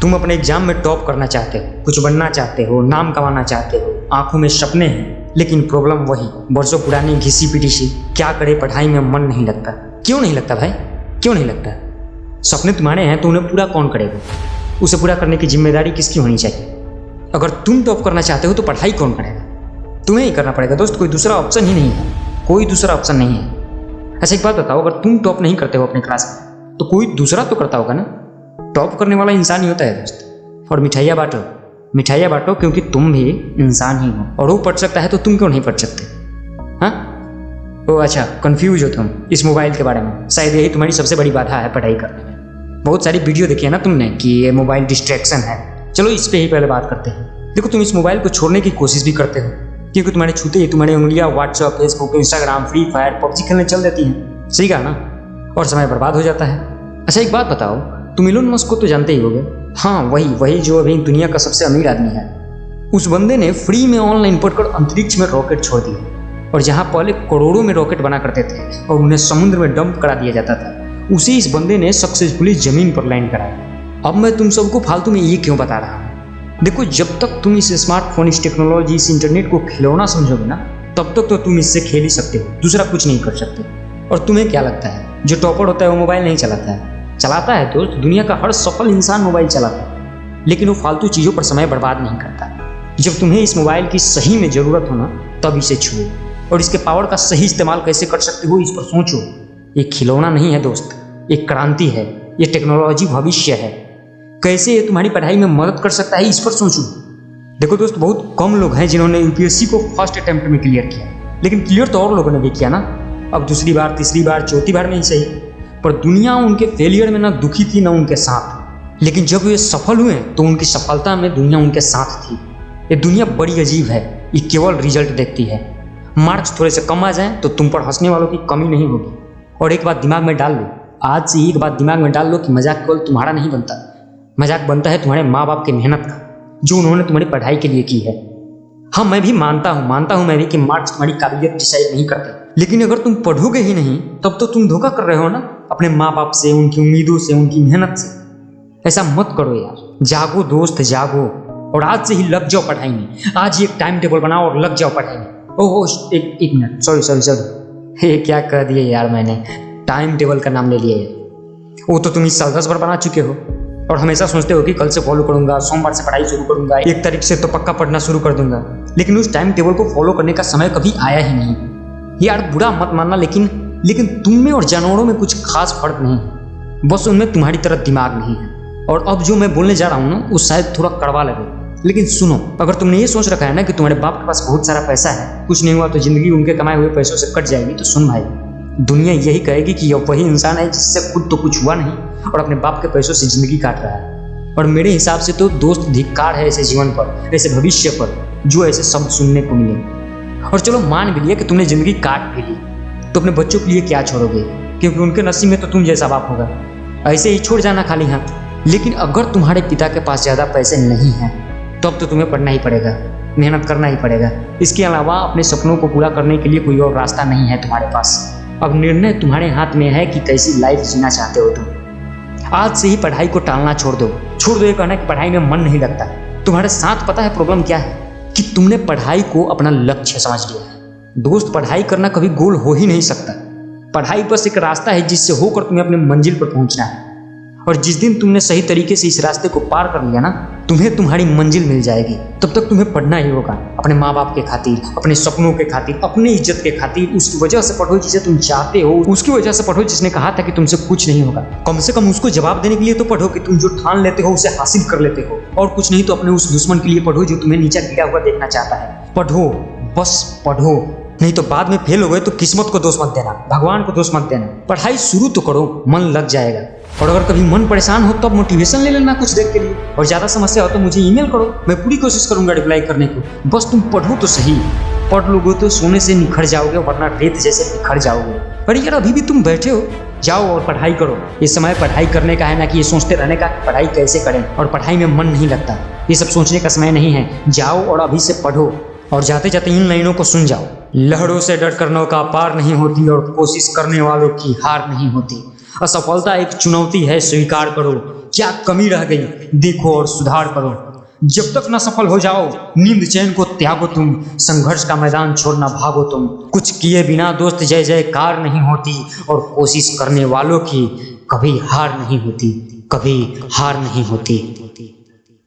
तुम अपने एग्जाम में टॉप करना चाहते हो, कुछ बनना चाहते हो, नाम कमाना चाहते हो, आंखों में सपने हैं, लेकिन प्रॉब्लम वही वर्षों पुरानी घिसी पिटी सी, क्या करे पढ़ाई में मन नहीं लगता। क्यों नहीं लगता भाई, क्यों नहीं लगता? सपने तुम्हारे हैं तो उन्हें पूरा कौन करेगा? उसे पूरा करने की जिम्मेदारी किसकी होनी चाहिए? अगर तुम टॉप करना चाहते हो तो पढ़ाई कौन करेगा? तुम्हें ही करना पड़ेगा दोस्त, कोई दूसरा ऑप्शन ही नहीं है, कोई दूसरा ऑप्शन नहीं है। ऐसा एक बात बताओ, अगर तुम टॉप नहीं करते हो अपने क्लास में तो कोई दूसरा तो करता होगा ना। टॉप करने वाला इंसान ही होता है दोस्त। और मिठाइयाँ बांटो क्योंकि तुम भी इंसान ही हो, और वो पढ़ सकता है तो तुम क्यों नहीं पढ़ सकते? हाँ ओ अच्छा, कंफ्यूज हो तुम इस मोबाइल के बारे में, शायद यही तुम्हारी सबसे बड़ी बाधा है पढ़ाई करने में। बहुत सारी वीडियो देखी है ना तुमने कि ये मोबाइल डिस्ट्रैक्शन है। चलो इस पे ही पहले बात करते हैं। देखो तुम इस मोबाइल को छोड़ने की कोशिश भी करते हो, क्योंकि तुम्हारे छूते ही तुम्हारी उंगलियां WhatsApp, Facebook, Instagram, free fire, PUBG खेलने चल देती हैं। सही कहा ना? और समय बर्बाद हो जाता है। अच्छा एक बात बताओ, तुम इलोन मस्क को तो जानते ही होगे। हाँ वही जो अभी दुनिया का सबसे अमीर आदमी है। उस बंदे ने फ्री में ऑनलाइन पढ़कर अंतरिक्ष में रॉकेट छोड़ दिए, और जहाँ पहले करोड़ों में रॉकेट बना करते थे और उन्हें समुद्र में डंप करा दिया जाता था, उसे इस बंदे ने सक्सेसफुली जमीन पर लैंड कराया। अब मैं तुम सबको फालतू में ये क्यों बता रहा हूँ? देखो जब तक तुम इस स्मार्टफोन, इस टेक्नोलॉजी, इस इंटरनेट को खिलौना समझोगे ना, तब तक तो तुम इससे खेल ही सकते हो, दूसरा कुछ नहीं कर सकते। और तुम्हें क्या लगता है जो टॉपर होता है वो मोबाइल नहीं चलाता है? चलाता है दोस्त, दुनिया का हर सफल इंसान मोबाइल चलाता है, लेकिन वो फालतू चीज़ों पर समय बर्बाद नहीं करता। जब तुम्हें इस मोबाइल की सही में ज़रूरत हो ना, तब इसे छुओ, और इसके पावर का सही इस्तेमाल कैसे कर सकते हो इस पर सोचो। ये खिलौना नहीं है दोस्त, एक क्रांति है, ये टेक्नोलॉजी भविष्य है। कैसे ये तुम्हारी पढ़ाई में मदद कर सकता है इस पर सोचो। देखो दोस्त, बहुत कम लोग हैं जिन्होंने यूपीएससी को फर्स्ट अटेम्प्ट में क्लियर किया, लेकिन क्लियर तो और लोगों ने भी किया ना। अब दूसरी बार, तीसरी बार, चौथी बार में ही सही, पर दुनिया उनके फेलियर में ना दुखी थी ना उनके साथ। लेकिन जब वे सफल हुए तो उनकी सफलता में दुनिया उनके साथ थी। ये दुनिया बड़ी अजीब है, ये केवल रिजल्ट देखती है। मार्क्स थोड़े से कम आ जाएं तो तुम पर हंसने वालों की कमी नहीं होगी। और एक बात दिमाग में डाल लो, आज से एक बात दिमाग में डाल लो कि मजाक केवल तुम्हारा नहीं बनता, मजाक बनता है तुम्हारे माँ बाप की मेहनत का, जो उन्होंने तुम्हारी पढ़ाई के लिए की है। हाँ मैं भी मानता हूँ मैं भी कि मार्क्स तुम्हारी काबिलियत डिसाइड नहीं करते, लेकिन अगर तुम पढ़ोगे ही नहीं तब तो तुम धोखा कर रहे हो ना अपने माँ बाप से, उनकी उम्मीदों से, उनकी मेहनत से। ऐसा मत करो यार, जागो दोस्त जागो, और आज से ही लग जाओ पढ़ाई में। आज ही एक टाइम टेबल बनाओ और लग जाओ पढ़ाई में। ओह एक मिनट, सॉरी ये क्या कह दिए यार मैंने, टाइम टेबल का नाम ले लिया यार। वो तो तुम इस साल 10 बार बना चुके हो, और हमेशा सोचते हो कि कल से फॉलो करूंगा, सोमवार से पढ़ाई शुरू करूंगा, 1 तारीख से तो पक्का पढ़ना शुरू कर दूंगा, लेकिन उस टाइम टेबल को फॉलो करने का समय कभी आया ही नहीं। यार बुरा मत मानना, लेकिन तुम में और जानवरों में कुछ खास फर्क नहीं है, बस उनमें तुम्हारी तरह दिमाग नहीं है। और अब जो मैं बोलने जा रहा हूँ ना, वो शायद थोड़ा कड़वा लगे, लेकिन सुनो। अगर तुमने ये सोच रखा है ना कि तुम्हारे बाप के पास बहुत सारा पैसा है, कुछ नहीं हुआ तो जिंदगी उनके कमाए हुए पैसों से कट जाएगी, तो सुन भाई, दुनिया यही कहेगी कि यह वही इंसान है जिससे खुद तो कुछ हुआ नहीं और अपने बाप के पैसों से जिंदगी काट रहा है। और मेरे हिसाब से तो दोस्त धिक्कार है ऐसे जीवन पर, ऐसे भविष्य पर, जो ऐसे शब्द सुनने को मिले। और चलो मान भी लिया कि तुमने जिंदगी काट भी ली, तो अपने बच्चों के लिए क्या छोड़ोगे? क्योंकि उनके नसीब में तो तुम जैसा बाप होगा, ऐसे ही छोड़ जाना खाली हाथ। लेकिन अगर तुम्हारे पिता के पास ज़्यादा पैसे नहीं हैं, तब तो तुम्हें पढ़ना ही पड़ेगा, मेहनत करना ही पड़ेगा। इसके अलावा अपने सपनों को पूरा करने के लिए कोई और रास्ता नहीं है तुम्हारे पास। अब निर्णय तुम्हारे हाथ में है कि कैसी लाइफ जीना चाहते हो तुम। आज से ही पढ़ाई को टालना छोड़ दो ये कहना कि पढ़ाई में मन नहीं लगता। तुम्हारे साथ पता है प्रॉब्लम क्या है? कि तुमने पढ़ाई को अपना लक्ष्य समझ लिया है। दोस्त, पढ़ाई करना कभी गोल हो ही नहीं सकता। पढ़ाई बस एक रास्ता है जिससे होकर तुम्हें अपने मंजिल पर पहुंचना है। और जिस दिन तुमने सही तरीके से इस रास्ते को पार कर लिया ना, तुम्हें तुम्हारी मंजिल मिल जाएगी। तब तक तुम्हें पढ़ना ही होगा, अपने माँ बाप के खातिर, अपने सपनों के खातिर, अपनी इज्जत के खातिर। उसकी वजह से पढ़ो जिसे तुम चाहते हो, उसकी वजह से पढ़ो जिसने कहा था कि तुमसे कुछ नहीं होगा। कम से कम उसको जवाब देने के लिए तो पढ़ो कि तुम जो ठान लेते हो उसे हासिल कर लेते हो। और कुछ नहीं तो अपने उस दुश्मन के लिए पढ़ो जो तुम्हें नीचे गिरा हुआ देखना चाहता है। पढ़ो, बस पढ़ो, नहीं तो बाद में फेल हो गए तो किस्मत को दोष मत देना, भगवान को दोष मत देना। पढ़ाई शुरू तो करो, मन लग जाएगा। और अगर कभी मन परेशान हो तब मोटिवेशन ले लेना कुछ देर के लिए। और ज़्यादा समस्या हो तो मुझे ईमेल करो, मैं पूरी कोशिश करूंगा रिप्लाई करने को। बस तुम पढ़ो तो सही। पढ़ लोगे तो सोने से निखर जाओगे, वरना रेत जैसे बिखर जाओगे। पर यार अभी भी तुम बैठे हो, जाओ और पढ़ाई करो। ये समय पढ़ाई करने का है, ना कि ये सोचते रहने का पढ़ाई कैसे करें और पढ़ाई में मन नहीं लगता। ये सब सोचने का समय नहीं है। जाओ और अभी से पढ़ो, और जाते जाते इन लाइनों को सुन जाओ। लहरों से डरकर नौका पार नहीं होती, और कोशिश करने वालों की हार नहीं होती। असफलता एक चुनौती है, स्वीकार करो। क्या कमी रह गई देखो और सुधार करो। जब तक न सफल हो जाओ नींद चैन को त्यागो तुम, संघर्ष का मैदान छोड़ना भागो तुम। कुछ किए बिना दोस्त जय जयकार नहीं होती, और कोशिश करने वालों की कभी हार नहीं होती, कभी हार नहीं होती।